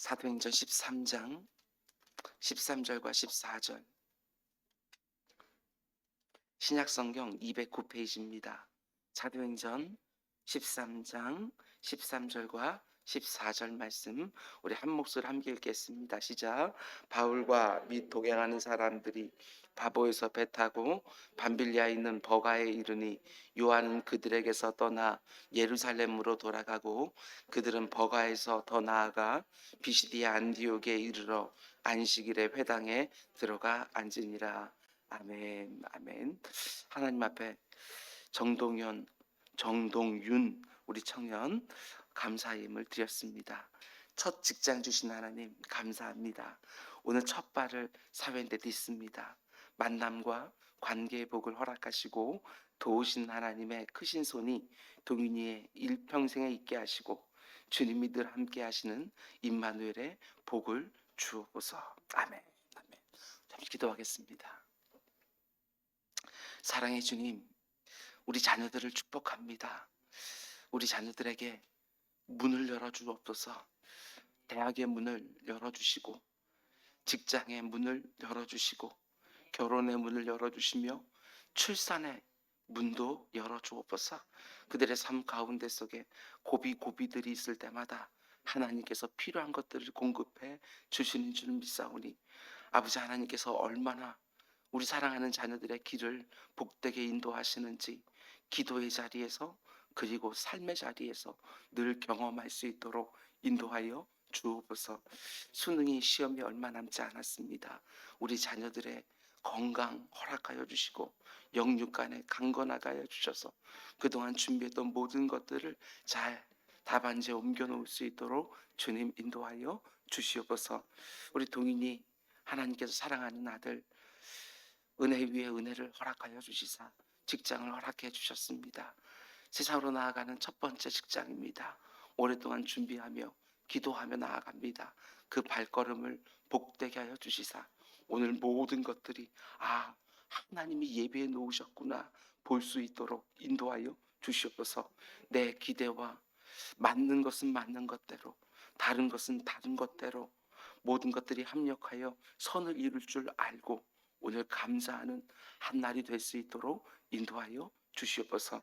사도행전 13장 13절과 14절, 신약성경 209페이지입니다. 사도행전 13장 13절과 14절 말씀 우리 한 목소리 함께 읽겠습니다. 시작. 바울과 및 동행하는 사람들이 바보에서 배 타고 밤빌리아에 있는 버가에 이르니 요한은 그들에게서 떠나 예루살렘으로 돌아가고 그들은 버가에서 더 나아가 비시디아 안디옥에 이르러 안식일에 회당에 들어가 앉으니라. 아멘, 아멘. 하나님 앞에 정동윤 우리 청년 감사임을 드렸습니다. 첫 직장 주신 하나님 감사합니다. 오늘 첫 발을 사회인데 딛습니다. 만남과 관계의 복을 허락하시고 도우신 하나님의 크신 손이 동윤이의 일평생에 있게 하시고 주님이 늘 함께 하시는 임마누엘의 복을 주옵소서. 아멘, 아멘. 잠시 기도하겠습니다. 사랑의 주님, 우리 자녀들을 축복합니다. 우리 자녀들에게 문을 열어주옵소서. 대학의 문을 열어주시고 직장의 문을 열어주시고 결혼의 문을 열어주시며 출산의 문도 열어주옵소서. 그들의 삶 가운데 속에 고비들이 있을 때마다 하나님께서 필요한 것들을 공급해 주시는 줄 믿사오니 아버지 하나님께서 얼마나 우리 사랑하는 자녀들의 길을 복되게 인도하시는지 기도의 자리에서 그리고 삶의 자리에서 늘 경험할 수 있도록 인도하여 주옵소서. 수능이 시험이 얼마 남지 않았습니다. 우리 자녀들의 건강 허락하여 주시고 영육간에 강건하게 하여 주셔서 그동안 준비했던 모든 것들을 잘 답안지에 옮겨 놓을 수 있도록 주님 인도하여 주시옵소서. 우리 동인이 하나님께서 사랑하는 아들 은혜 위에 은혜를 허락하여 주시사 직장을 허락해 주셨습니다. 세상으로 나아가는 첫 번째 직장입니다. 오랫동안 준비하며 기도하며 나아갑니다. 그 발걸음을 복되게 하여 주시사 오늘 모든 것들이 하나님이 예배해 놓으셨구나 볼 수 있도록 인도하여 주시옵소서. 내 기대와 맞는 것은 맞는 것대로 다른 것은 다른 것대로 모든 것들이 합력하여 선을 이룰 줄 알고 오늘 감사하는 한 날이 될 수 있도록 인도하여 주시옵소서.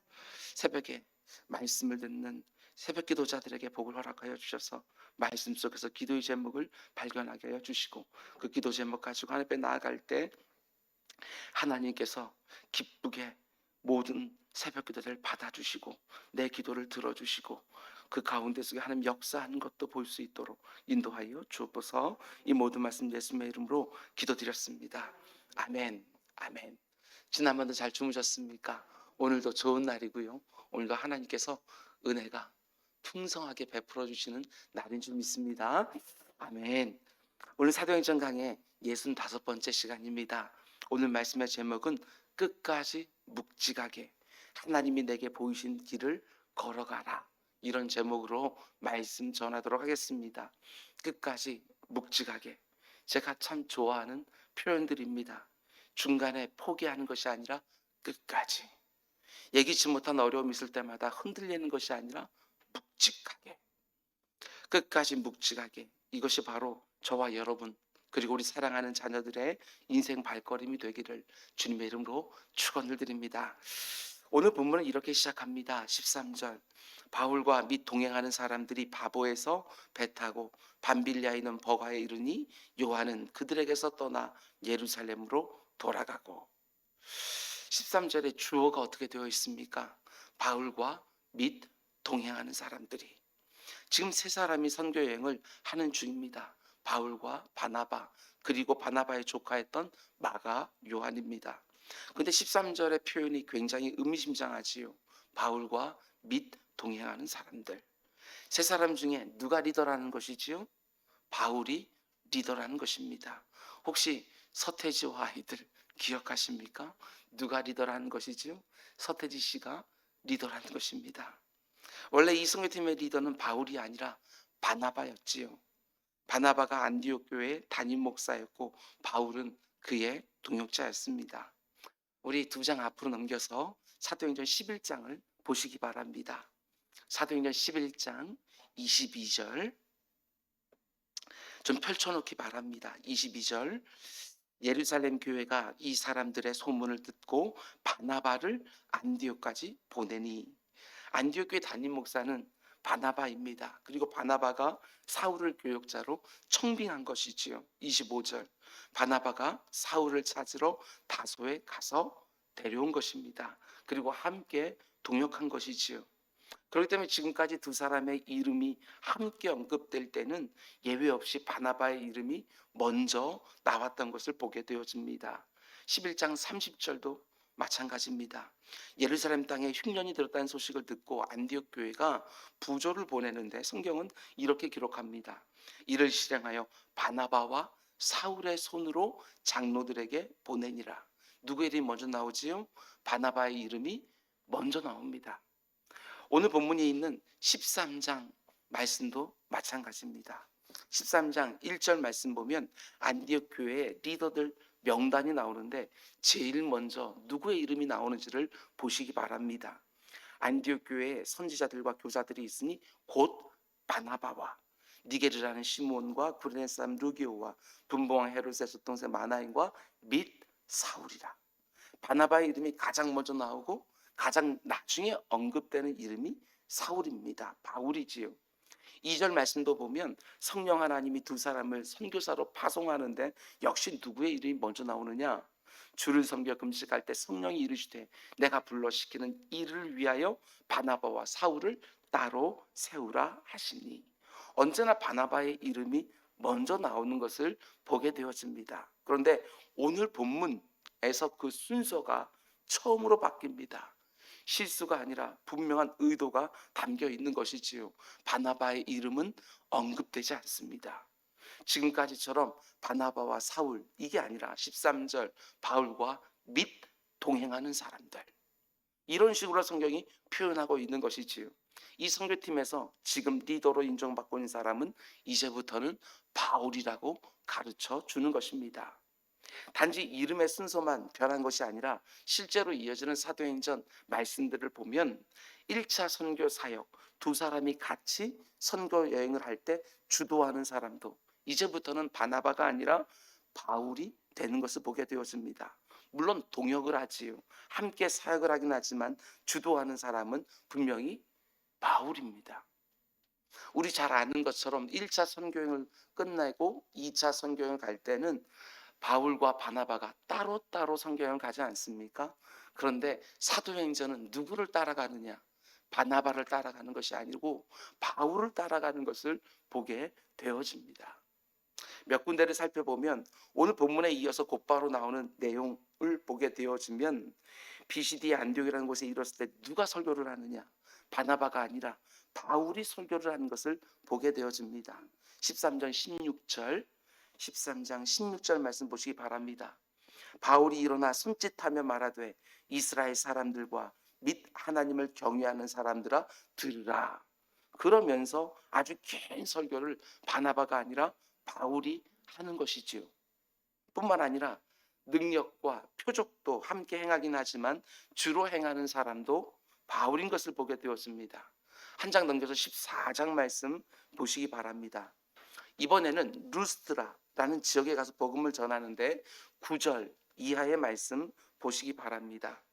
새벽에 말씀을 듣는 새벽 기도자들에게 복을 허락하여 주셔서 말씀 속에서 기도의 제목을 발견하게 하여 주시고 그 기도 제목 가지고 하나님 앞에 나아갈 때 하나님께서 기쁘게 모든 새벽 기도를 받아주시고 내 기도를 들어주시고 그 가운데 속에 하나님 역사하는 것도 볼 수 있도록 인도하여 주옵소서. 이 모든 말씀 예수님의 이름으로 기도드렸습니다. 아멘, 아멘. 지난번도 잘 주무셨습니까? 오늘도 좋은 날이고요. 오늘도 하나님께서 은혜가 풍성하게 베풀어 주시는 날인 줄 믿습니다. 아멘. 오늘 사도행전 강의 65번째 시간입니다. 오늘 말씀의 제목은 끝까지 묵직하게 하나님이 내게 보이신 길을 걸어가라, 이런 제목으로 말씀 전하도록 하겠습니다. 끝까지 묵직하게, 제가 참 좋아하는 표현들입니다. 중간에 포기하는 것이 아니라 끝까지, 예기치 못한 어려움이 있을 때마다 흔들리는 것이 아니라 묵직하게, 끝까지 묵직하게, 이것이 바로 저와 여러분 그리고 우리 사랑하는 자녀들의 인생 발걸음이 되기를 주님의 이름으로 축원을 드립니다. 오늘 본문은 이렇게 시작합니다. 13절, 바울과 및 동행하는 사람들이 바보에서 배 타고 밤빌리아에 있는 버가에 이르니 요한은 그들에게서 떠나 예루살렘으로 돌아가고. 13절에 주어가 어떻게 되어 있습니까? 바울과 및 동행하는 사람들이. 지금 세 사람이 선교 여행을 하는 중입니다. 바울과 바나바, 그리고 바나바의 조카였던 마가 요한입니다. 근데 13절의 표현이 굉장히 의미심장하지요. 바울과 및 동행하는 사람들. 세 사람 중에 누가 리더라는 것이지요? 바울이 리더라는 것입니다. 혹시 서태지와 아이들 기억하십니까? 누가 리더라는 것이지요? 서태지 씨가 리더라는 것입니다. 원래 이 선교팀의 리더는 바울이 아니라 바나바였지요. 바나바가 안디옥 교회의 담임 목사였고 바울은 그의 동역자였습니다. 우리 두 장 앞으로 넘겨서 사도행전 11장을 보시기 바랍니다. 사도행전 11장 22절, 좀 펼쳐놓기 바랍니다. 22절, 예루살렘 교회가 이 사람들의 소문을 듣고 바나바를 안디옥까지 보내니. 안디옥 교회 담임 목사는 바나바입니다. 그리고 바나바가 사울을 교역자로 청빙한 것이지요. 25절, 바나바가 사울을 찾으러 다소에 가서 데려온 것입니다. 그리고 함께 동역한 것이지요. 그렇기 때문에 지금까지 두 사람의 이름이 함께 언급될 때는 예외 없이 바나바의 이름이 먼저 나왔던 것을 보게 되어집니다. 11장 30절도 마찬가지입니다. 예루살렘 땅에 흉년이 들었다는 소식을 듣고 안디옥 교회가 부조를 보내는데 성경은 이렇게 기록합니다. 이를 실행하여 바나바와 사울의 손으로 장로들에게 보내니라. 누구의 이름이 먼저 나오지요? 바나바의 이름이 먼저 나옵니다. 오늘 본문에 있는 13장 말씀도 마찬가지입니다. 13장 1절 말씀 보면 안디옥 교회의 리더들 명단이 나오는데 제일 먼저 누구의 이름이 나오는지를 보시기 바랍니다. 안디옥 교회에 선지자들과 교사들이 있으니 곧 바나바와 니게르라는 시몬과 구레네 사람 루기오와 분봉왕 헤롯의 젖동생 마나인과 및 사울이라. 바나바의 이름이 가장 먼저 나오고 가장 나중에 언급되는 이름이 사울입니다. 바울이지요. 2절 말씀도 보면 성령 하나님이 두 사람을 선교사로 파송하는데 역시 누구의 이름이 먼저 나오느냐? 주를 섬겨 금식할 때 성령이 이르시되 내가 불러 시키는 이를 위하여 바나바와 사울을 따로 세우라 하시니. 언제나 바나바의 이름이 먼저 나오는 것을 보게 되어집니다. 그런데 오늘 본문에서 그 순서가 처음으로 바뀝니다. 실수가 아니라 분명한 의도가 담겨 있는 것이지요. 바나바의 이름은 언급되지 않습니다. 지금까지처럼 바나바와 사울 이게 아니라 13절 바울과 및 동행하는 사람들, 이런 식으로 성경이 표현하고 있는 것이지요. 이 선교팀에서 지금 리더로 인정받고 있는 사람은 이제부터는 바울이라고 가르쳐 주는 것입니다. 단지 이름의 순서만 변한 것이 아니라 실제로 이어지는 사도행전 말씀들을 보면 1차 선교 사역, 두 사람이 같이 선교 여행을 할 때 주도하는 사람도 이제부터는 바나바가 아니라 바울이 되는 것을 보게 되었습니다. 물론 동역을 하지요. 함께 사역을 하긴 하지만 주도하는 사람은 분명히 바울입니다. 우리 잘 아는 것처럼 1차 선교여행을 끝내고 2차 선교여행을 갈 때는 바울과 바나바가 따로따로 선교여행을 가지 않습니까? 그런데 사도행전은 누구를 따라가느냐? 바나바를 따라가는 것이 아니고 바울을 따라가는 것을 보게 되어집니다. 몇 군데를 살펴보면 오늘 본문에 이어서 곧바로 나오는 내용을 보게 되어지면 비시디 안디옥이라는 곳에 이르렀을 때 누가 설교를 하느냐? 바나바가 아니라 바울이 설교를 하는 것을 보게 되어집니다. 13장 16절 말씀 보시기 바랍니다. 바울이 일어나 손짓하며 말하되 이스라엘 사람들과 및 하나님을 경외하는 사람들아 들으라. 그러면서 아주 긴 설교를 바나바가 아니라 바울이 하는 것이지요. 뿐만 아니라 능력과 표적도 함께 행하긴 하지만 주로 행하는 사람도 바울인 것을 보게 되었습니다. 한 장 넘겨서 14장 말씀 보시기 바랍니다. 이번에는 루스트라라는 지역에 가서 복음을 전하는데 9절 이하의 말씀 보시기 바랍니다.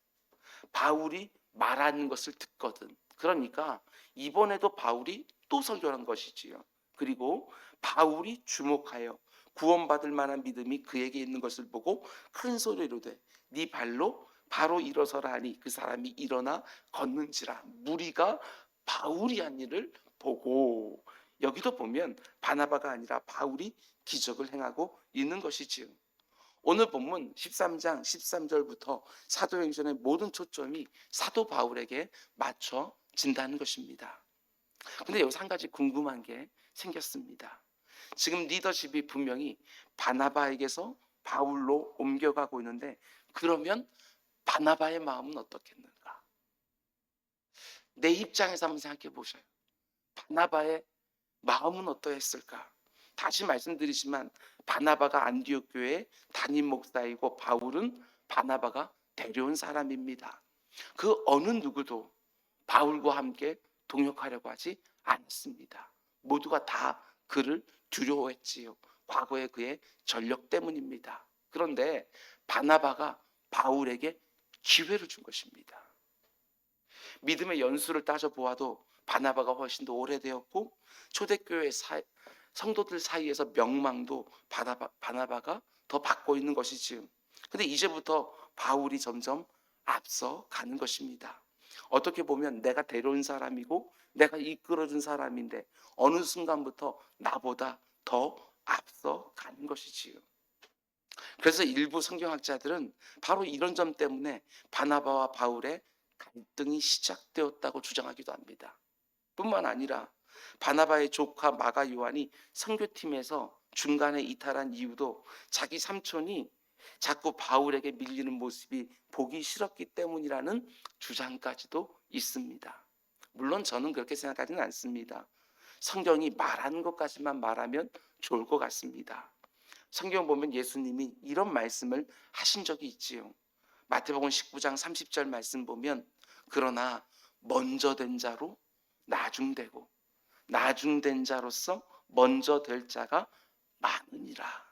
바울이 말하는 것을 듣거든. 그러니까 이번에도 바울이 또 설교한 것이지요. 그리고 바울이 주목하여 구원받을 만한 믿음이 그에게 있는 것을 보고 큰 소리로 이르되 네 발로 바로 일어서라 하니 그 사람이 일어나 걷는지라. 무리가 바울이 한 일을 보고, 여기도 보면 바나바가 아니라 바울이 기적을 행하고 있는 것이지요. 오늘 본문 13장 13절부터 사도행전의 모든 초점이 사도 바울에게 맞춰진다는 것입니다. 근데 여기서 한 가지 궁금한 게 생겼습니다. 지금 리더십이 분명히 바나바에게서 바울로 옮겨가고 있는데 그러면 바나바의 마음은 어떻겠는가? 내 입장에서 한번 생각해 보셔요. 바나바의 마음은 어떠했을까? 다시 말씀드리지만 바나바가 안디옥 교회의 담임 목사이고 바울은 바나바가 데려온 사람입니다. 그 어느 누구도 바울과 함께 동역하려고 하지 않습니다. 모두가 다 그를 두려워했지요. 과거의 그의 전력 때문입니다. 그런데 바나바가 바울에게 기회를 준 것입니다. 믿음의 연수를 따져보아도 바나바가 훨씬 더 오래되었고 초대교회 성도들 사이에서 명망도 바나바가 더 받고 있는 것이지요. 근데 이제부터 바울이 점점 앞서 가는 것입니다. 어떻게 보면 내가 데려온 사람이고 내가 이끌어준 사람인데 어느 순간부터 나보다 더 앞서 가는 것이지요. 그래서 일부 성경학자들은 바로 이런 점 때문에 바나바와 바울의 갈등이 시작되었다고 주장하기도 합니다. 뿐만 아니라 바나바의 조카 마가 요한이 선교팀에서 중간에 이탈한 이유도 자기 삼촌이 자꾸 바울에게 밀리는 모습이 보기 싫었기 때문이라는 주장까지도 있습니다. 물론 저는 그렇게 생각하지는 않습니다. 성경이 말하는 것까지만 말하면 좋을 것 같습니다. 성경 보면 예수님이 이런 말씀을 하신 적이 있지요. 마태복음 19장 30절 말씀 보면 그러나 먼저 된 자로 나중되고 나중된 자로서 먼저 될 자가 많으니라.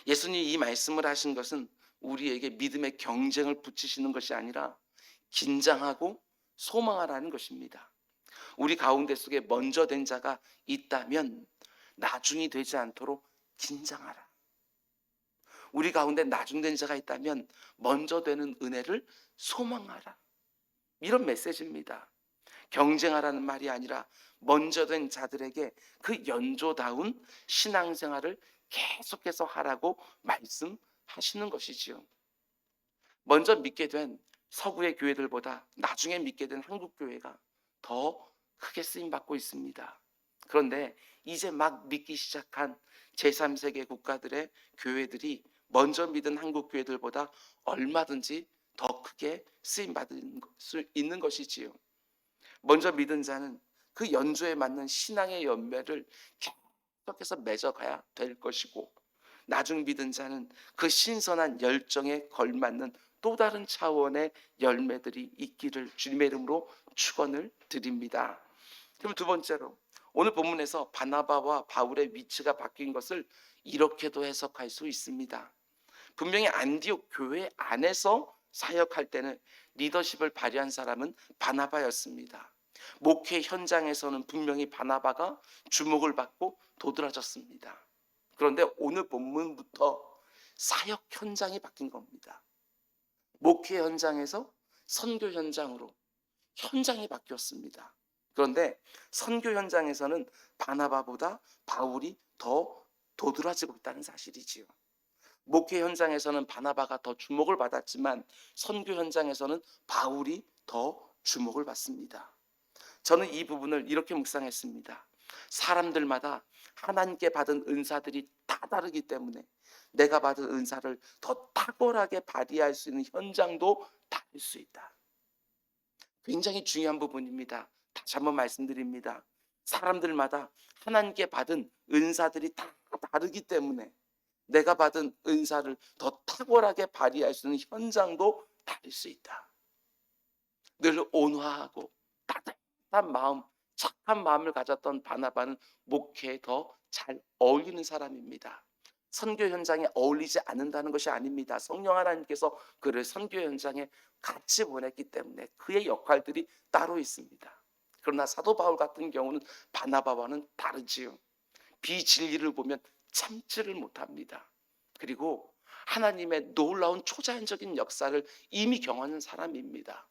예수님이 이 말씀을 하신 것은 우리에게 믿음의 경쟁을 붙이시는 것이 아니라 긴장하고 소망하라는 것입니다. 우리 가운데 속에 먼저 된 자가 있다면 나중이 되지 않도록 긴장하라. 우리 가운데 나중된 자가 있다면 먼저 되는 은혜를 소망하라. 이런 메시지입니다. 경쟁하라는 말이 아니라 먼저 된 자들에게 그 연조다운 신앙생활을 계속해서 하라고 말씀하시는 것이지요. 먼저 믿게 된 서구의 교회들보다 나중에 믿게 된 한국 교회가 더 크게 쓰임 받고 있습니다. 그런데 이제 막 믿기 시작한 제3세계 국가들의 교회들이 먼저 믿은 한국 교회들보다 얼마든지 더 크게 쓰임 받을 수 있는 것이지요. 먼저 믿은 자는 그 연조에 맞는 신앙의 열매를 계속해서 맺어가야 될 것이고, 나중 믿은 자는 그 신선한 열정에 걸맞는 또 다른 차원의 열매들이 있기를 주님의 이름으로 축원을 드립니다. 그럼 두 번째로 오늘 본문에서 바나바와 바울의 위치가 바뀐 것을 이렇게도 해석할 수 있습니다. 분명히 안디옥 교회 안에서 사역할 때는 리더십을 발휘한 사람은 바나바였습니다. 목회 현장에서는 분명히 바나바가 주목을 받고 도드라졌습니다. 그런데 오늘 본문부터 사역 현장이 바뀐 겁니다. 목회 현장에서 선교 현장으로 현장이 바뀌었습니다. 그런데 선교 현장에서는 바나바보다 바울이 더 도드라지고 있다는 사실이지요. 목회 현장에서는 바나바가 더 주목을 받았지만 선교 현장에서는 바울이 더 주목을 받습니다. 저는 이 부분을 이렇게 묵상했습니다. 사람들마다 하나님께 받은 은사들이 다 다르기 때문에 내가 받은 은사를 더 탁월하게 발휘할 수 있는 현장도 다를 수 있다. 굉장히 중요한 부분입니다. 다시 한번 말씀드립니다. 사람들마다 하나님께 받은 은사들이 다 다르기 때문에 내가 받은 은사를 더 탁월하게 발휘할 수 있는 현장도 다를 수 있다. 늘 온화하고 따뜻한 마음, 착한 마음을 가졌던 바나바는 목회에 더 잘 어울리는 사람입니다. 선교 현장에 어울리지 않는다는 것이 아닙니다. 성령 하나님께서 그를 선교 현장에 같이 보냈기 때문에 그의 역할들이 따로 있습니다. 그러나 사도 바울 같은 경우는 바나바와는 다르지요. 비진리를 보면 참지를 못합니다. 그리고 하나님의 놀라운 초자연적인 역사를 이미 경험하는 사람입니다.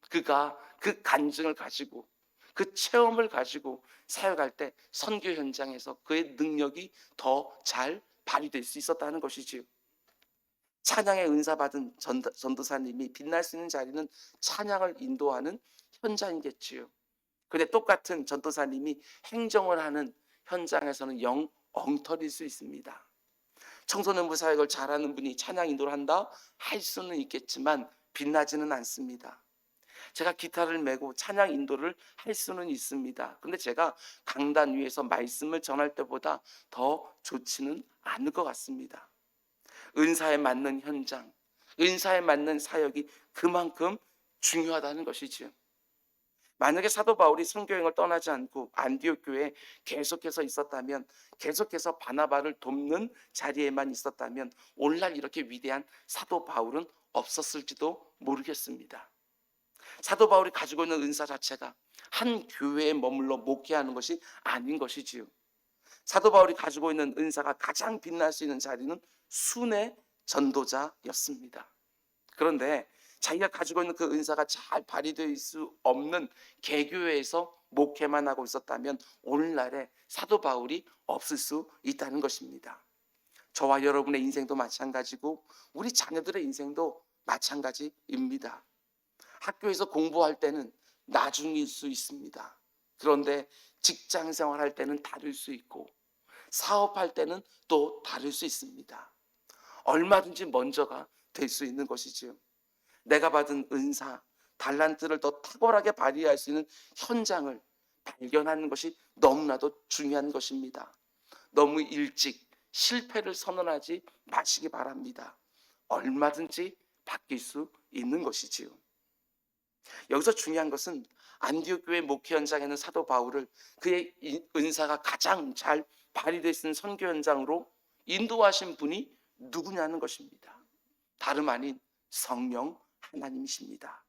그가 그 간증을 가지고 그 체험을 가지고 사역할 때 선교 현장에서 그의 능력이 더 잘 발휘될 수 있었다는 것이지요. 찬양의 은사 받은 전도사님이 빛날 수 있는 자리는 찬양을 인도하는 현장이겠지요. 그런데 똑같은 전도사님이 행정을 하는 현장에서는 영 엉터리일 수 있습니다. 청소년부 사역을 잘하는 분이 찬양 인도를 한다 할 수는 있겠지만 빛나지는 않습니다. 제가 기타를 메고 찬양 인도를 할 수는 있습니다. 그런데 제가 강단 위에서 말씀을 전할 때보다 더 좋지는 않을 것 같습니다. 은사에 맞는 현장, 은사에 맞는 사역이 그만큼 중요하다는 것이지요. 만약에 사도 바울이 선교행을 떠나지 않고 안디옥 교회에 계속해서 있었다면, 계속해서 바나바를 돕는 자리에만 있었다면 오늘날 이렇게 위대한 사도 바울은 없었을지도 모르겠습니다. 사도 바울이 가지고 있는 은사 자체가 한 교회에 머물러 목회하는 것이 아닌 것이지요. 사도 바울이 가지고 있는 은사가 가장 빛날 수 있는 자리는 순회 전도자였습니다. 그런데 자기가 가지고 있는 그 은사가 잘 발휘될 수 없는 개교회에서 목회만 하고 있었다면 오늘날에 사도 바울이 없을 수 있다는 것입니다. 저와 여러분의 인생도 마찬가지고 우리 자녀들의 인생도 마찬가지입니다. 학교에서 공부할 때는 나중일 수 있습니다. 그런데 직장 생활할 때는 다를 수 있고 사업할 때는 또 다를 수 있습니다. 얼마든지 먼저가 될 수 있는 것이지요. 내가 받은 은사, 달란트를 더 탁월하게 발휘할 수 있는 현장을 발견하는 것이 너무나도 중요한 것입니다. 너무 일찍 실패를 선언하지 마시기 바랍니다. 얼마든지 바뀔 수 있는 것이지요. 여기서 중요한 것은 안디옥 교회 목회 현장에는 사도 바울을 그의 은사가 가장 잘 발휘되어 있는 선교 현장으로 인도하신 분이 누구냐는 것입니다. 다름 아닌 성령 하나님이십니다.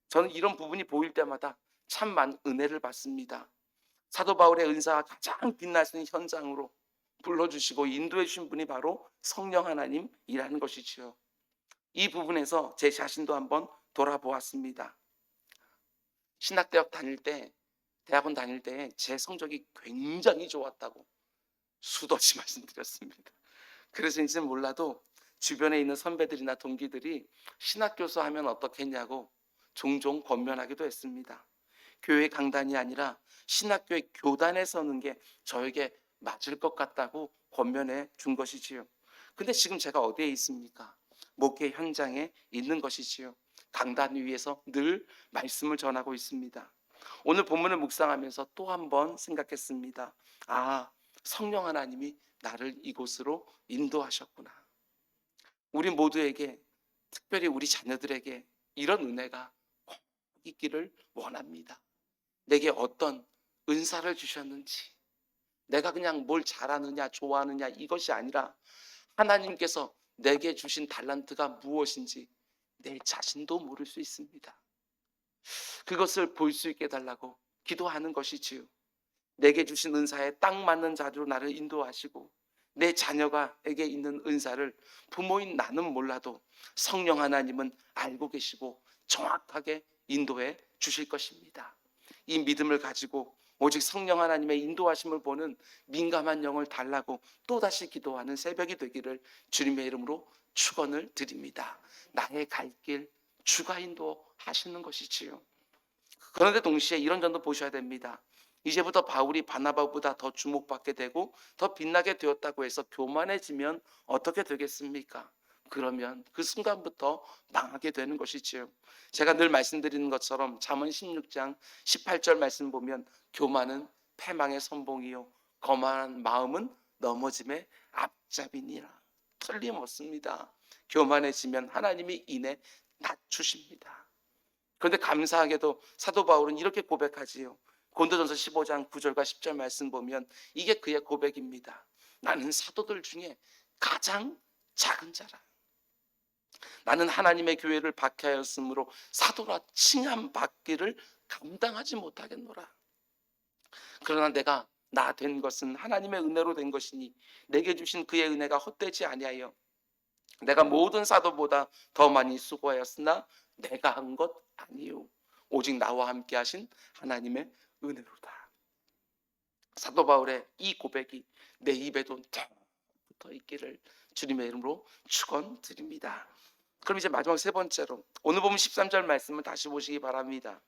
저는 이런 부분이 보일 때마다 참 많은 은혜를 받습니다. 사도 바울의 은사가 가장 빛날 수 있는 현장으로 불러주시고 인도해 주신 분이 바로 성령 하나님이라는 것이지요. 이 부분에서 제 자신도 한번 돌아보았습니다. 신학대학 다닐 때, 대학원 다닐 때 제 성적이 굉장히 좋았다고 수없이 말씀드렸습니다. 그래서인지는 몰라도 주변에 있는 선배들이나 동기들이 신학교수 하면 어떻겠냐고 종종 권면하기도 했습니다. 교회 강단이 아니라 신학교의 교단에 서는 게 저에게 맞을 것 같다고 권면해 준 것이지요. 근데 지금 제가 어디에 있습니까? 목회 현장에 있는 것이지요. 강단 위에서 늘 말씀을 전하고 있습니다. 오늘 본문을 묵상하면서 또 한 번 생각했습니다. 아, 성령 하나님이 나를 이곳으로 인도하셨구나. 우리 모두에게, 특별히 우리 자녀들에게 이런 은혜가 꼭 있기를 원합니다. 내게 어떤 은사를 주셨는지, 내가 그냥 뭘 잘하느냐 좋아하느냐 이것이 아니라 하나님께서 내게 주신 달란트가 무엇인지 내 자신도 모를 수 있습니다. 그것을 볼 수 있게 해달라고 기도하는 것이지요. 내게 주신 은사에 딱 맞는 자리로 나를 인도하시고 내 자녀가에게 있는 은사를 부모인 나는 몰라도 성령 하나님은 알고 계시고 정확하게 인도해 주실 것입니다. 이 믿음을 가지고 오직 성령 하나님의 인도하심을 보는 민감한 영을 달라고 또다시 기도하는 새벽이 되기를 주님의 이름으로 축원을 드립니다. 나의 갈 길 주가 인도하시는 것이지요. 그런데 동시에 이런 점도 보셔야 됩니다. 이제부터 바울이 바나바보다 더 주목받게 되고 더 빛나게 되었다고 해서 교만해지면 어떻게 되겠습니까? 그러면 그 순간부터 망하게 되는 것이지요. 제가 늘 말씀드리는 것처럼 잠언 16장 18절 말씀 보면 교만은 패망의 선봉이요 거만한 마음은 넘어짐의 앞잡이니라. 틀림없습니다. 교만해지면 하나님이 이내 낮추십니다. 그런데 감사하게도 사도 바울은 이렇게 고백하지요. 고린도전서 15장 9절과 10절 말씀 보면 이게 그의 고백입니다. 나는 사도들 중에 가장 작은 자라. 나는 하나님의 교회를 박해하였으므로 사도라 칭함받기를 감당하지 못하겠노라. 그러나 내가 나 된 것은 하나님의 은혜로 된 것이니 내게 주신 그의 은혜가 헛되지 아니하여 내가 모든 사도보다 더 많이 수고하였으나 내가 한 것 아니요 오직 나와 함께 하신 하나님의 은혜로다. 사도 바울의 이 고백이 내 입에도 붙어 있기를 주님의 이름으로 축원드립니다. 그럼 이제 마지막 세 번째로 오늘 보면 13절 말씀을 다시 보시기 바랍니다.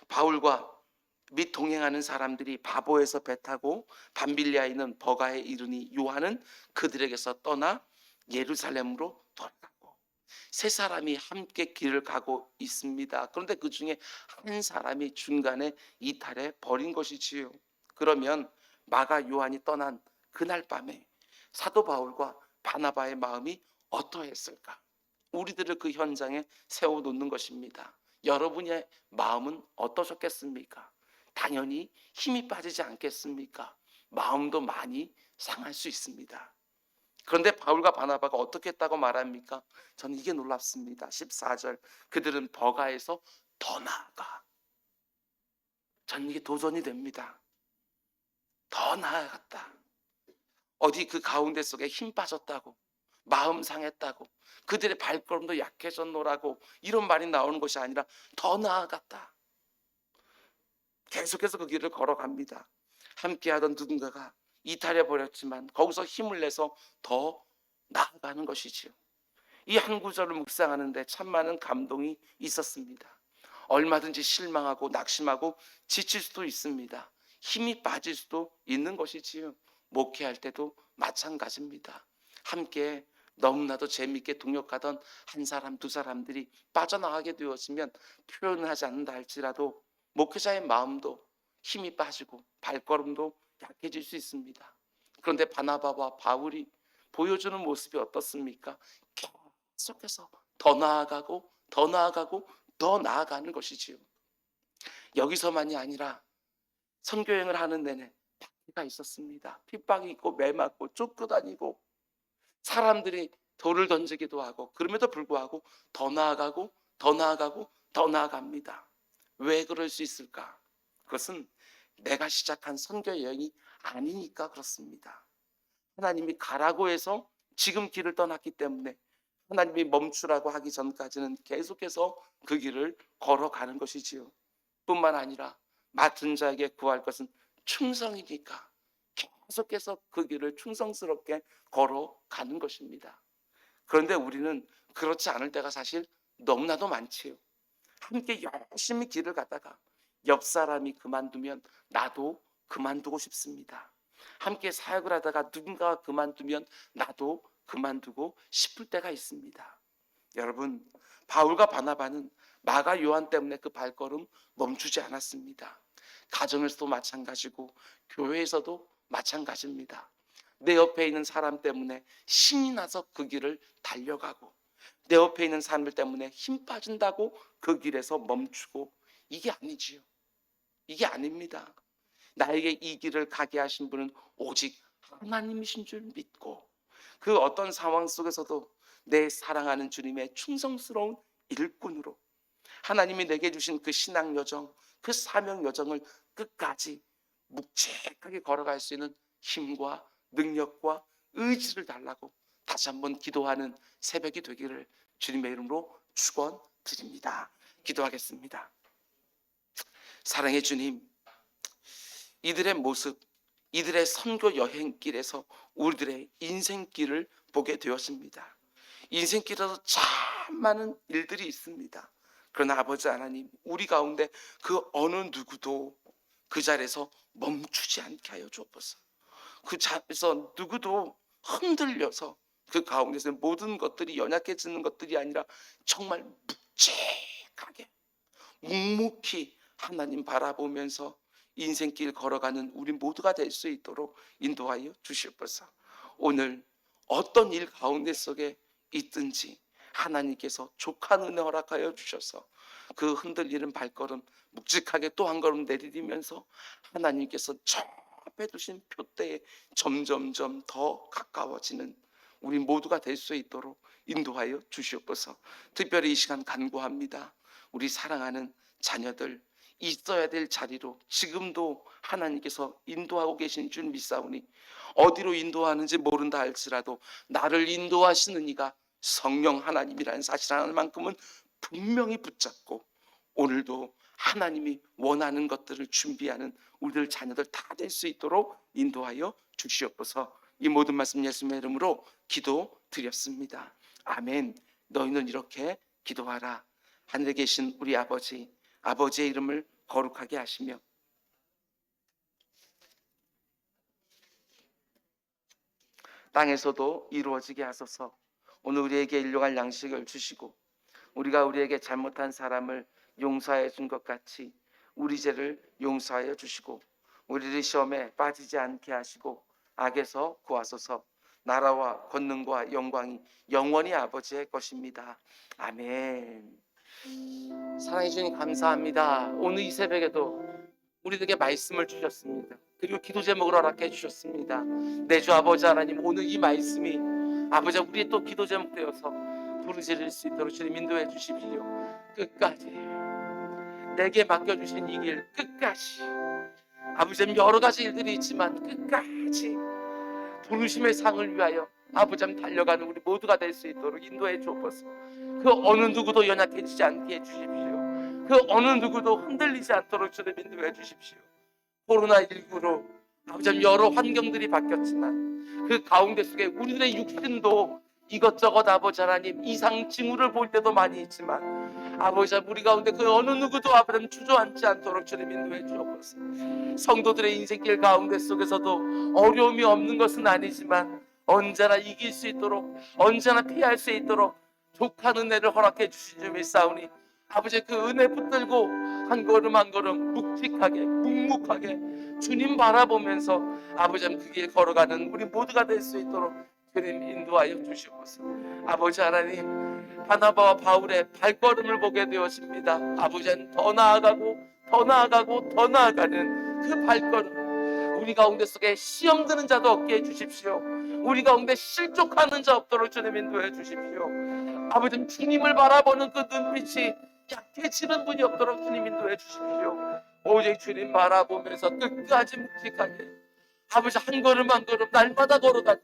바울과 및 동행하는 사람들이 바보에서 배 타고 밤빌리아에 있는 버가에 이르니 요한은 그들에게서 떠나 예루살렘으로 돌아가고 세 사람이 함께 길을 가고 있습니다. 그런데 그 중에 한 사람이 중간에 이탈해 버린 것이지요. 그러면 마가 요한이 떠난 그날 밤에 사도 바울과 바나바의 마음이 어떠했을까? 우리들을 그 현장에 세워놓는 것입니다. 여러분의 마음은 어떠셨겠습니까? 당연히 힘이 빠지지 않겠습니까? 마음도 많이 상할 수 있습니다. 그런데 바울과 바나바가 어떻게 했다고 말합니까? 저는 이게 놀랍습니다. 14절, 그들은 버가에서 더 나아가. 저는 이게 도전이 됩니다. 더 나아갔다. 어디 그 가운데 속에 힘 빠졌다고, 마음 상했다고, 그들의 발걸음도 약해졌노라고 이런 말이 나오는 것이 아니라 더 나아갔다. 계속해서 그 길을 걸어갑니다. 함께하던 누군가가 이탈해 버렸지만 거기서 힘을 내서 더 나아가는 것이지요. 이 한 구절을 묵상하는데 참 많은 감동이 있었습니다. 얼마든지 실망하고 낙심하고 지칠 수도 있습니다. 힘이 빠질 수도 있는 것이지요. 목회할 때도 마찬가지입니다. 함께 너무나도 재미있게 동역하던 한 사람 두 사람들이 빠져나가게 되었으면 표현을 하지 않는다 할지라도 목회자의 마음도 힘이 빠지고 발걸음도 약해질 수 있습니다. 그런데 바나바와 바울이 보여주는 모습이 어떻습니까? 계속해서 더 나아가고 더 나아가고 더 나아가는 것이지요. 여기서만이 아니라 선교행을 하는 내내 박해가 있었습니다. 핍박이 있고 매맞고 쫓겨다니고 사람들이 돌을 던지기도 하고, 그럼에도 불구하고 더 나아가고 더 나아가고 더 나아갑니다. 왜 그럴 수 있을까? 그것은 내가 시작한 선교 여행이 아니니까 그렇습니다. 하나님이 가라고 해서 지금 길을 떠났기 때문에 하나님이 멈추라고 하기 전까지는 계속해서 그 길을 걸어가는 것이지요. 뿐만 아니라 맡은 자에게 구할 것은 충성이니까 계속해서 그 길을 충성스럽게 걸어가는 것입니다. 그런데 우리는 그렇지 않을 때가 사실 너무나도 많지요. 함께 열심히 길을 가다가 옆 사람이 그만두면 나도 그만두고 싶습니다. 함께 사역을 하다가 누군가가 그만두면 나도 그만두고 싶을 때가 있습니다. 여러분, 바울과 바나바는 마가 요한 때문에 그 발걸음 멈추지 않았습니다. 가정에서도 마찬가지고 교회에서도 마찬가지입니다. 내 옆에 있는 사람 때문에 신이 나서 그 길을 달려가고, 내 옆에 있는 사람들 때문에 힘 빠진다고 그 길에서 멈추고, 이게 아니지요. 이게 아닙니다. 나에게 이 길을 가게 하신 분은 오직 하나님이신 줄 믿고, 그 어떤 상황 속에서도 내 사랑하는 주님의 충성스러운 일꾼으로 하나님이 내게 주신 그 신앙 여정, 그 사명 여정을 끝까지 묵직하게 걸어갈 수 있는 힘과 능력과 의지를 달라고 다시 한번 기도하는 새벽이 되기를 주님의 이름으로 축원드립니다. 기도하겠습니다. 사랑의 주님, 이들의 모습, 이들의 선교 여행길에서 우리들의 인생길을 보게 되었습니다. 인생길에서 참 많은 일들이 있습니다. 그러나 아버지 하나님, 우리 가운데 그 어느 누구도 그 자리에서 멈추지 않게 하여 주옵소서. 그 자리에서 누구도 흔들려서 그 가운데서 모든 것들이 연약해지는 것들이 아니라 정말 묵직하게 묵묵히 하나님 바라보면서 인생길 걸어가는 우리 모두가 될 수 있도록 인도하여 주시옵소서. 오늘 어떤 일 가운데 속에 있든지 하나님께서 족한 은혜 허락하여 주셔서 그 흔들리는 발걸음 묵직하게 또 한 걸음 내디디면서 하나님께서 저 앞에 두신 표대에 점점점 더 가까워지는 우리 모두가 될 수 있도록 인도하여 주시옵소서. 특별히 이 시간 간구합니다. 우리 사랑하는 자녀들 있어야 될 자리로 지금도 하나님께서 인도하고 계신 줄 믿사오니, 어디로 인도하는지 모른다 할지라도 나를 인도하시는 이가 성령 하나님이라는 사실 하나만큼은 분명히 붙잡고 오늘도 하나님이 원하는 것들을 준비하는 우리들 자녀들 다 될 수 있도록 인도하여 주시옵소서. 이 모든 말씀 예수님의 이름으로 기도드렸습니다. 아멘. 너희는 이렇게 기도하라. 하늘에 계신 우리 아버지, 아버지의 이름을 거룩하게 하시며 땅에서도 이루어지게 하소서. 오늘 우리에게 일용할 양식을 주시고 우리가 우리에게 잘못한 사람을 용서하여 준 것 같이 우리 죄를 용서하여 주시고 우리를 시험에 빠지지 않게 하시고 악에서 구하소서. 나라와 권능과 영광이 영원히 아버지의 것입니다. 아멘. 사랑해 주님 감사합니다. 오늘 이 새벽에도 우리들에게 말씀을 주셨습니다. 그리고 기도 제목을 허락해 주셨습니다. 내 주 아버지 하나님, 오늘 이 말씀이 아버지 우리의 또 기도 제목 되어서 부르짖을 수 있도록 주님 인도해 주십시오. 끝까지 내게 맡겨주신 이 길 끝까지 아버지 여러 가지 일들이 있지만 끝까지 부르심의 상을 위하여 아버지 달려가는 우리 모두가 될 수 있도록 인도해 주옵소서. 그 어느 누구도 연약해지지 않게 해주십시오. 그 어느 누구도 흔들리지 않도록 주님 인도해 주십시오. 코로나19로 아버지 여러 환경들이 바뀌었지만 그 가운데 속에 우리들의 육신도 이것저것 아버지 하나님 이상 징후를 볼 때도 많이 있지만 아버지 우리 가운데 그 어느 누구도 아버지 주저앉지 않도록 주님 인도해 주옵소서. 성도들의 인생길 가운데 속에서도 어려움이 없는 것은 아니지만 언제나 이길 수 있도록 언제나 피할 수 있도록 족한 은혜를 허락해 주신 줄 믿사오니 아버지 그 은혜 붙들고 한 걸음 한 걸음 묵직하게 묵묵하게 주님 바라보면서 아버지 그 길 걸어가는 우리 모두가 될 수 있도록 주님 인도하여 주시옵소서. 아버지 하나님 바나바와 바울의 발걸음을 보게 되었습니다. 아버지는 더 나아가고 더 나아가고 더 나아가는 그 발걸음 우리 가운데 속에 시험 드는 자도 없게 해주십시오. 우리 가운데 실족하는 자 없도록 주님 인도해 주십시오. 아버지 주님을 바라보는 그 눈빛이 약해지는 분이 없도록 주님 인도해 주십시오. 오직 주님 바라보면서 끝까지 묵직하게 아버지 한 걸음 한 걸음 날마다 걸어가는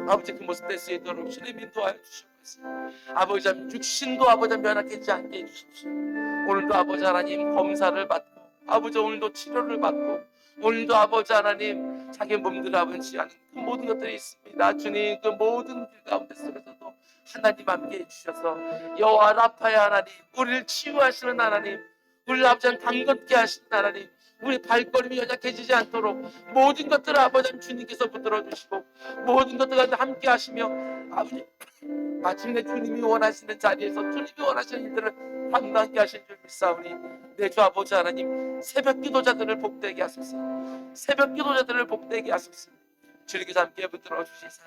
아버지 그 모습 될 수 있도록 주님 인도하여 주시옵소서. 아버지 육신도 아버지 면하지 않게 해주십시오. 오늘도 아버지 하나님 검사를 받고 아버지 오늘도 치료를 받고 오늘도 아버지 하나님 자기 몸들 아버지 하는 그 모든 것들이 있습니다. 주님 그 모든 길 가운데 속에서도 하나님 함께 해주셔서 여호와 라파의 하나님 우리를 치유하시는 하나님 우리 아버지 강건케 하시는 하나님 우리 발걸음이 연약해지지 않도록 모든 것들을 아버지 주님께서 붙들어주시고 모든 것들과 함께 하시며 아버지 마침내 주님이 원하시는 자리에서 주님이 원하시는 일들을 감당케 하실 줄 믿사오니 내 주 아버지 하나님 새벽 기도자들을 복되게 하소서. 새벽 기도자들을 복되게 하소서. 주님께서 함께 붙들어주시사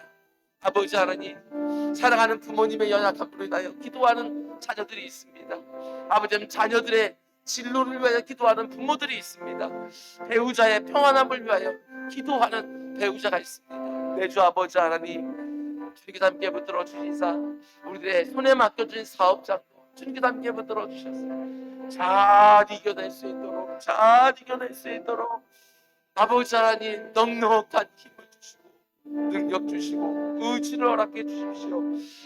아버지 하나님 사랑하는 부모님의 연약함으로 인하여 기도하는 자녀들이 있습니다. 아버지 자녀들의 진로를 위하여 기도하는 부모들이 있습니다. 배우자의 평안함을 위하여 기도하는 배우자가 있습니다. 내 주 아버지 하나님 주님께서 함께 붙들어 주시사 우리들의 손에 맡겨진 사업장도 주님께서 함께 붙들어 주셔서 잘 이겨낼 수 있도록 잘 이겨낼 수 있도록 아버지 하나님 넉넉한 힘을 주시고 능력 주시고 의지를 허락해 주십시오.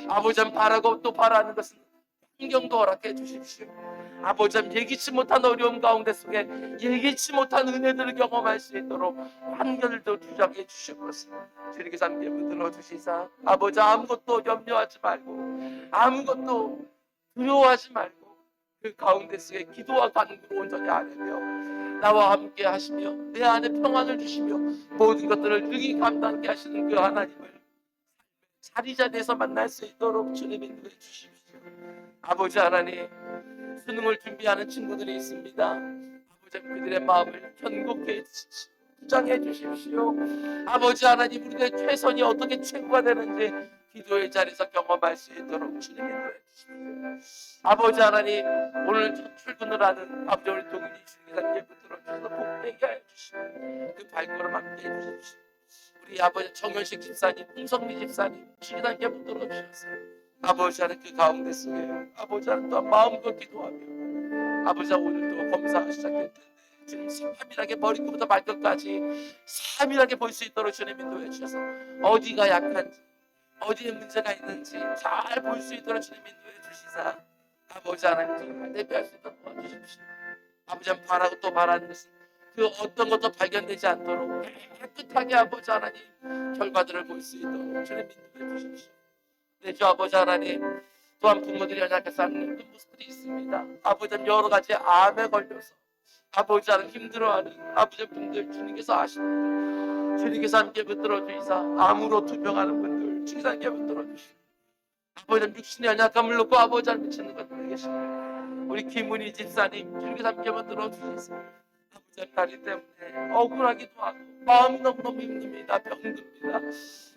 아버지 바라고 또 바라는 것은 환경도 허락해 주십시오. 아버지 예기치 못한 어려움 가운데 속에 예기치 못한 은혜들을 경험할 수 있도록 환경을도 주장해 주시옵소서. 주님께서 함께 붙들어 주시사 아버지 아무것도 염려하지 말고 아무것도 두려워하지 말고 그 가운데 속에 기도와 간구로 온전히 아뢰며 나와 함께 하시며 내 안에 평안을 주시며 모든 것들을 능히 감당케 하시는 그 하나님을 자리자리에서 만날 수 있도록 주님 인도해 주십시오. 아버지 하나님 수능을 준비하는 친구들이 있습니다. 아버지 그들의 마음을 견고케 주장해 주십시오. 아버지 하나님 우리의 최선이 어떻게 최고가 되는지 기도의 자리에서 경험할 수 있도록 주님 인도해 주십시오. 아버지 하나님 오늘 첫 출근을 하는 아버지 우리 동훈이 주님께서 함께 붙들어 주셔서 복되게 하여 주시고 그 발걸음 함께 해주십시오. 우리 아버지 정현식 집사님 홍성미 집사님 주님께서 함께 붙들어 주셨어요. 아버지 하나님 그 가운데 속에 아버지 하나님 또한 마음껏 기도하며 아버지 오늘도 검사가 시작될 텐데 주님 세밀하게 머리끝부터 발끝까지 세밀하게 볼 수 있도록 주님 인도해 주셔서 어디가 약한지 어디에 문제가 있는지 잘 볼 수 있도록 주님 인도해 주시사 아버지 하나님 정말 대표할 수 있도록 도와주십시오. 아버지 하나님 바라고 또 바라는 것은 그 어떤 것도 발견되지 않도록 깨끗하게 아버지 하나님 결과들을 볼 수 있도록 주님 인도해 주십시오. 내 주 아버지 하나님 또한 부모들이 연약해서 하는 모습들이 있습니다. 아버지 여러 가지 암에 걸려서 아버지 하나님 힘들어하는 아버지 분들 주님께서 아십니다. 주님께서 함께 붙들어 주시사 암으로 투병하는 분들 주님께서 함께 붙들어 주시고 아버지 육신의 연약함을 놓고 아버지 하나님 미치는 것들 계십니다. 우리 김은희 집사님 주님께서 함께 붙들어 주시사 아버지 다리 때문에 억울하기도 하고 마음이 너무너무 힘듭니다. 병듭니다.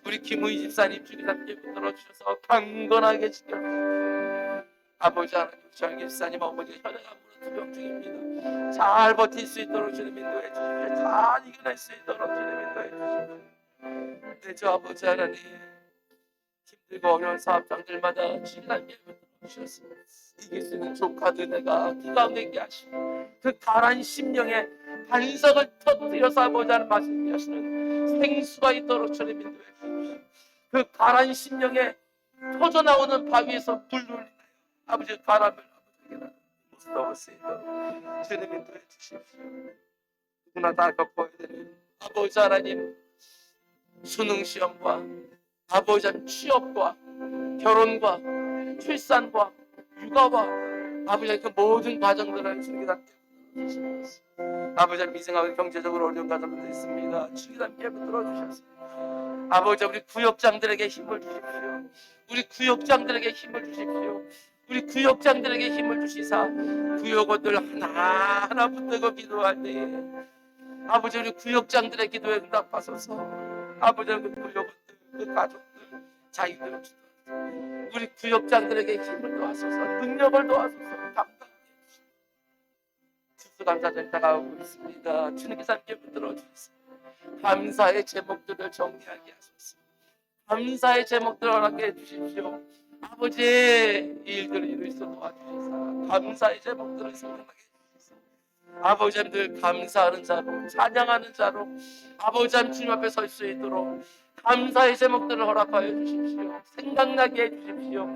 우리 김우희 집사님 주님 함께 붙들어 주셔서 강건하게 지켜주시고 아버지 하나님, 저희 집사님 어머니가 혈액암으로 투병 중입니다. 잘 버틸 수 있도록 주님 인도해 주십시오. 잘 이겨낼 수 있도록 주님 인도해 주십시오. 내 주 아버지 하나님, 힘들고 어려운 사업장들마다 주님 함께 주셨습니다. 이길 수 있는 조카들 내가 그 가운데 있게 하시고 그 가난 심령에 반석을 터뜨려서 아버지 하나님 말씀하시는 생수가 있도록 주님 인도해 주십시오. 그 가난 심령에 터져나오는 바위에서 불을 아버지 바람을 아버지에게 무서워 쓰이도록 주님 인도해 주십시오. 누구나 다 겪어야 되는 아버지 하나님 수능 시험과 아버지 하나님 취업과 결혼과 출산과 육아와 아버지 하나님 그 모든 과정들을 주님께 다 깨달으시옵소서. 아버지 하나님 미생하고 경제적으로 어려운 가정들도 있습니다. 주님께 함께 들어주셔서 아버지 우리 구역장들에게 힘을 주십시오. 우리 구역장들에게 힘을 주십시오. 우리 구역장들에게 힘을 주시사 구역원들 하나하나 붙들고 기도할 때에 아버지 우리 구역장들의 기도에 응답하소서. 아버지 그 구역원들 그 가족들 자기들 우리 구역장들에게 힘을 도와소서. 능력을 도와소서. 감당해 주시옵소서. 추수감사절 다가오고 있습니다. 주님께서 함께 붙들어 주시옵소서. 감사의 제목들을 정리하게 하소서. 감사의 제목들을 허락해 해주십시오. 아버지의 일들을 이룰 수 도와주시사 감사의 제목들을 생각하게 해주시사 아버지들 감사하는 자로 찬양하는 자로 아버지 하나님 주님 앞에 설 수 있도록 감사의 제목들을 허락하여 주십시오. 생각나게 해주십시오.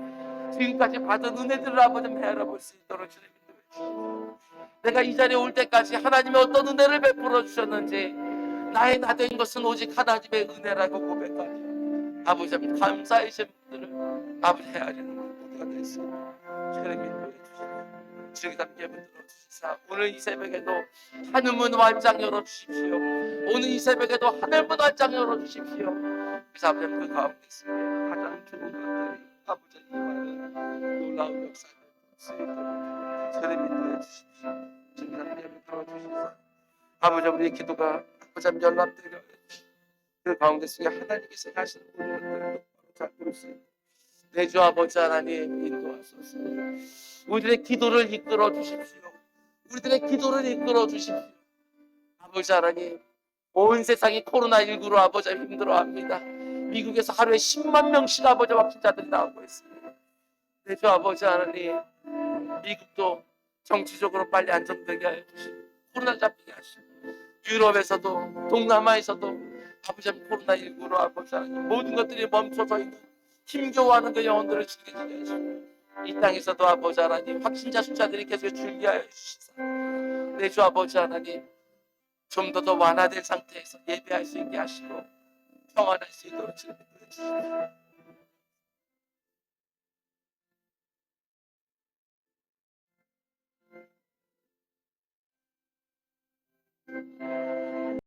지금까지 받은 은혜들을 아버지 헤아려 볼 수 있도록 주님 인도해 주십시오. 내가 이 자리에 올 때까지 하나님의 어떤 은혜를 베풀어 주셨는지 나의 나 된 것은 오직 하나님의 은혜라고 고백하며 아버지 하나님 감사의 제목들을 아버지 헤아리는 모두가 되었습니다. 주님 인도해 주십시오. 주님 함께 붙들어 주시사 오늘 이 새벽에도 하늘문 활짝 열어주십시오. 오늘 이 새벽에도 하늘문 활짝 열어주십시오. 그래서 아버지 그 가운데 있으면 가장 좋은 것들이 아버지 이만한 놀라운 역사를 수 있도록 주님 인도해 주십시오. 주님 함께 붙들어 주시사 아버지 우리의 기도가 아버지 연락되려 그 가운데 속에 하나님께서 하시는 모든 것들을 잘 들을 수 있는 내 주 아버지 하나님 인도하소서. 우리들의 기도를 이끌어 주십시오. 우리들의 기도를 이끌어 주십시오. 아버지 하나님 온 세상이 코로나19로 아버지 힘들어합니다. 미국에서 하루에 10만 명씩 아버지 확진자들이 나오고 있습니다. 내 주 아버지 하나님 미국도 정치적으로 빨리 안정되게 하여 주시고 코로나 잡히게 하시고 유럽에서도 동남아에서도 아버지 코로나19로 아버지 하나님 모든 것들이 멈춰서 있는 힘겨워하는 그 영혼들을 주게 하시고 이 땅에서도 아버지 하나님 확진자 숫자들이 계속 줄게 하여 주시사 내 주 아버지 하나님 좀 더 완화된 상태에서 예배할 수 있게 하시고 평안할 수 있도록 주님 인도해 주십시오.